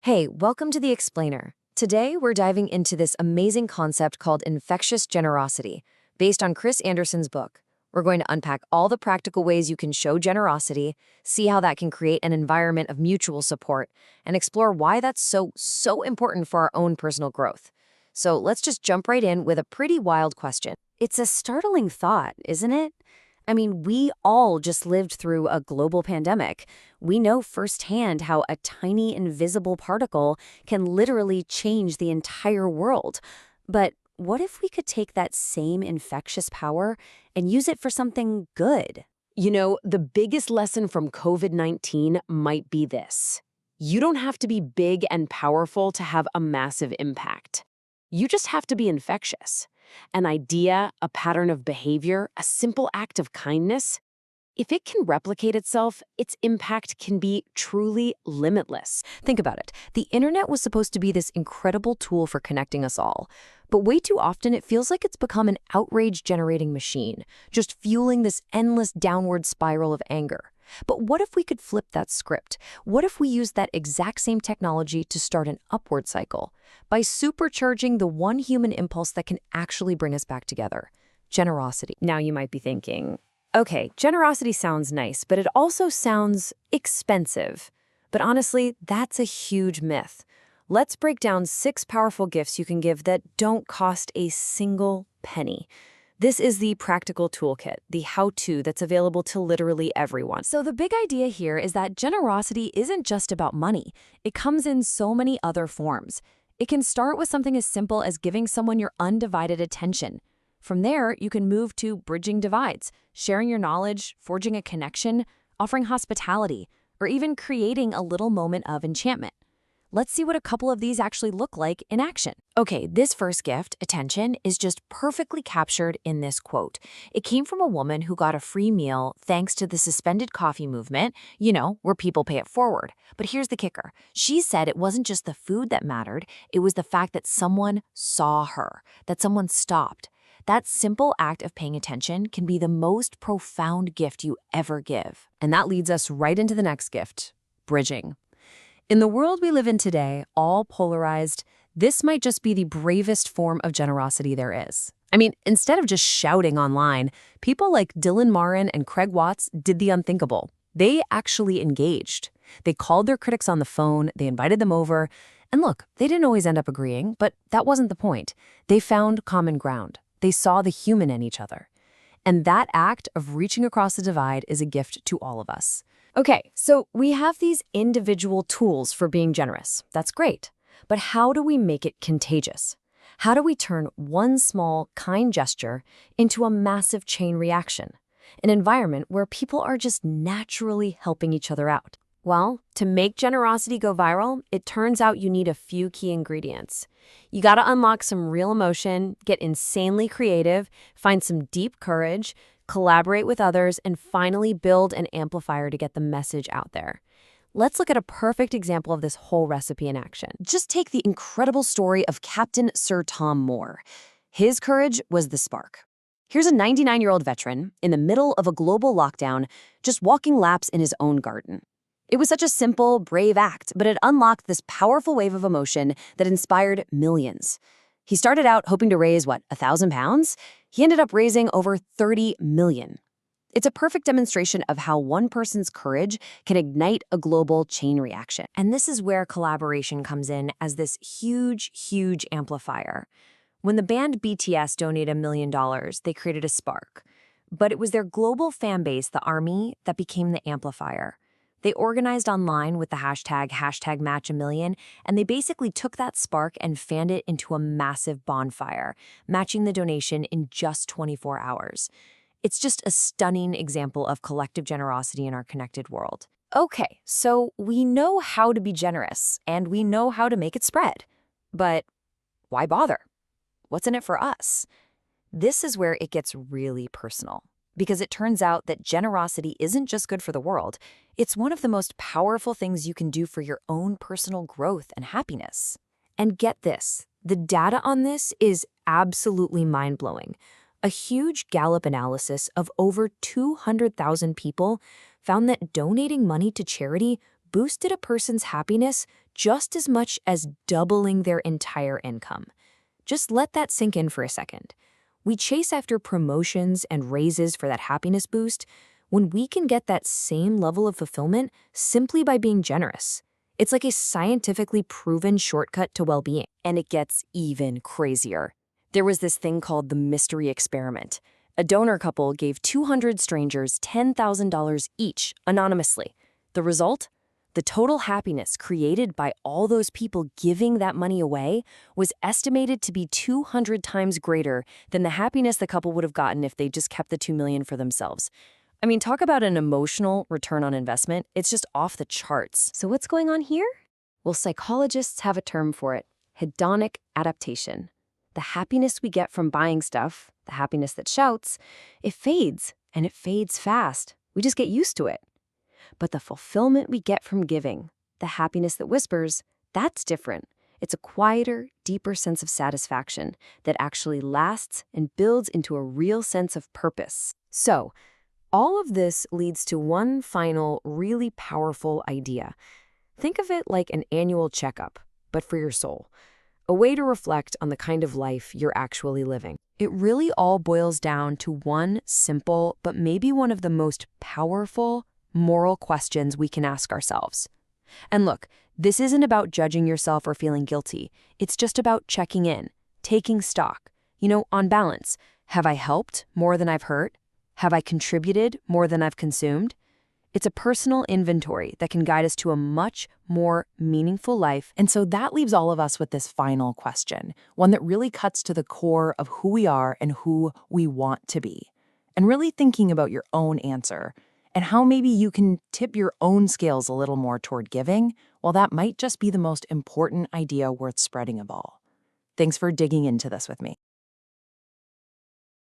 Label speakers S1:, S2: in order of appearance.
S1: Hey, welcome to The Explainer. Today, we're diving into this amazing concept called infectious generosity, based on Chris Anderson's book. We're going to unpack all the practical ways you can show generosity, see how that can create an environment of mutual support, and explore why that's so important for our own personal growth. So let's just jump right in with a pretty wild question. It's a startling thought, isn't it? I mean, we all just lived through a global pandemic. We know firsthand how a tiny invisible particle can literally change the entire world. But what if we could take that same infectious power and use it for something good? The biggest lesson from COVID-19 might be this. You don't have to be big and powerful to have a massive impact. You just have to be infectious. An idea, a pattern of behavior, a simple act of kindness. If it can replicate itself, its impact can be truly limitless. Think about it. The internet was supposed to be this incredible tool for connecting us all. But way too often, it feels like it's become an outrage-generating machine, just fueling this endless downward spiral of anger. But what if we could flip that script? What if we used that exact same technology to start an upward cycle by supercharging the one human impulse that can actually bring us back together? Generosity. Now you might be thinking, okay, generosity sounds nice, but it also sounds expensive. But honestly, that's a huge myth. Let's break down 6 powerful gifts you can give that don't cost a single penny. This is the practical toolkit, the how-to that's available to literally everyone. So the big idea here is that generosity isn't just about money. It comes in so many other forms. It can start with something as simple as giving someone your undivided attention. From there, you can move to bridging divides, sharing your knowledge, forging a connection, offering hospitality, or even creating a little moment of enchantment. Let's see what a couple of these actually look like in action. Okay, this first gift, attention, is just perfectly captured in this quote. It came from a woman who got a free meal thanks to the suspended coffee movement, where people pay it forward. But here's the kicker. She said it wasn't just the food that mattered, it was the fact that someone saw her, that someone stopped. That simple act of paying attention can be the most profound gift you ever give. And that leads us right into the next gift, bridging. In the world we live in today, all polarized, this might just be the bravest form of generosity there is. I mean, instead of just shouting online, people like Dylan Marin and Craig Watts did the unthinkable. They actually engaged. They called their critics on the phone, they invited them over, and look, they didn't always end up agreeing, but that wasn't the point. They found common ground. They saw the human in each other. And that act of reaching across the divide is a gift to all of us. Okay, so we have these individual tools for being generous. That's great. But how do we make it contagious? How do we turn one small, kind gesture into a massive chain reaction? An environment where people are just naturally helping each other out. Well, to make generosity go viral, it turns out you need a few key ingredients. You gotta unlock some real emotion, get insanely creative, find some deep courage, collaborate with others, and finally build an amplifier to get the message out there. Let's look at a perfect example of this whole recipe in action. Just take the incredible story of Captain Sir Tom Moore. His courage was the spark. Here's a 99-year-old veteran in the middle of a global lockdown, just walking laps in his own garden. It was such a simple, brave act, but it unlocked this powerful wave of emotion that inspired millions. He started out hoping to raise, £1,000? He ended up raising over 30 million. It's a perfect demonstration of how one person's courage can ignite a global chain reaction. And this is where collaboration comes in as this huge amplifier. When the band BTS donated $1 million, they created a spark. But it was their global fan base, the ARMY, that became the amplifier. They organized online with the hashtag #MatchAMillion, and they basically took that spark and fanned it into a massive bonfire, matching the donation in just 24 hours. It's just a stunning example of collective generosity in our connected world. Okay, so we know how to be generous, and we know how to make it spread. But why bother? What's in it for us? This is where it gets really personal. Because it turns out that generosity isn't just good for the world, it's one of the most powerful things you can do for your own personal growth and happiness. And get this, the data on this is absolutely mind-blowing. A huge Gallup analysis of over 200,000 people found that donating money to charity boosted a person's happiness just as much as doubling their entire income. Just let that sink in for a second. We chase after promotions and raises for that happiness boost when we can get that same level of fulfillment simply by being generous. It's like a scientifically proven shortcut to well-being. And it gets even crazier. There was this thing called the mystery experiment. A donor couple gave 200 strangers $10,000 each anonymously. The result? The total happiness created by all those people giving that money away was estimated to be 200 times greater than the happiness the couple would have gotten if they just kept the $2 million for themselves. I mean, talk about an emotional return on investment. It's just off the charts. So what's going on here? Well, psychologists have a term for it: hedonic adaptation. The happiness we get from buying stuff, the happiness that shouts, it fades, and it fades fast. We just get used to it. But the fulfillment we get from giving, the happiness that whispers, that's different. It's a quieter, deeper sense of satisfaction that actually lasts and builds into a real sense of purpose. So, all of this leads to one final, really powerful idea. Think of it like an annual checkup, but for your soul. A way to reflect on the kind of life you're actually living. It really all boils down to one simple, but maybe one of the most powerful moral questions we can ask ourselves. And look, this isn't about judging yourself or feeling guilty. It's just about checking in, taking stock. On balance, have I helped more than I've hurt? Have I contributed more than I've consumed? It's a personal inventory that can guide us to a much more meaningful life.
S2: And so that leaves all of us with this final question, one that really cuts to the core of who we are and who we want to be. And really thinking about your own answer and how maybe you can tip your own scales a little more toward giving, while that might just be the most important idea worth spreading of all. Thanks for digging into this with me.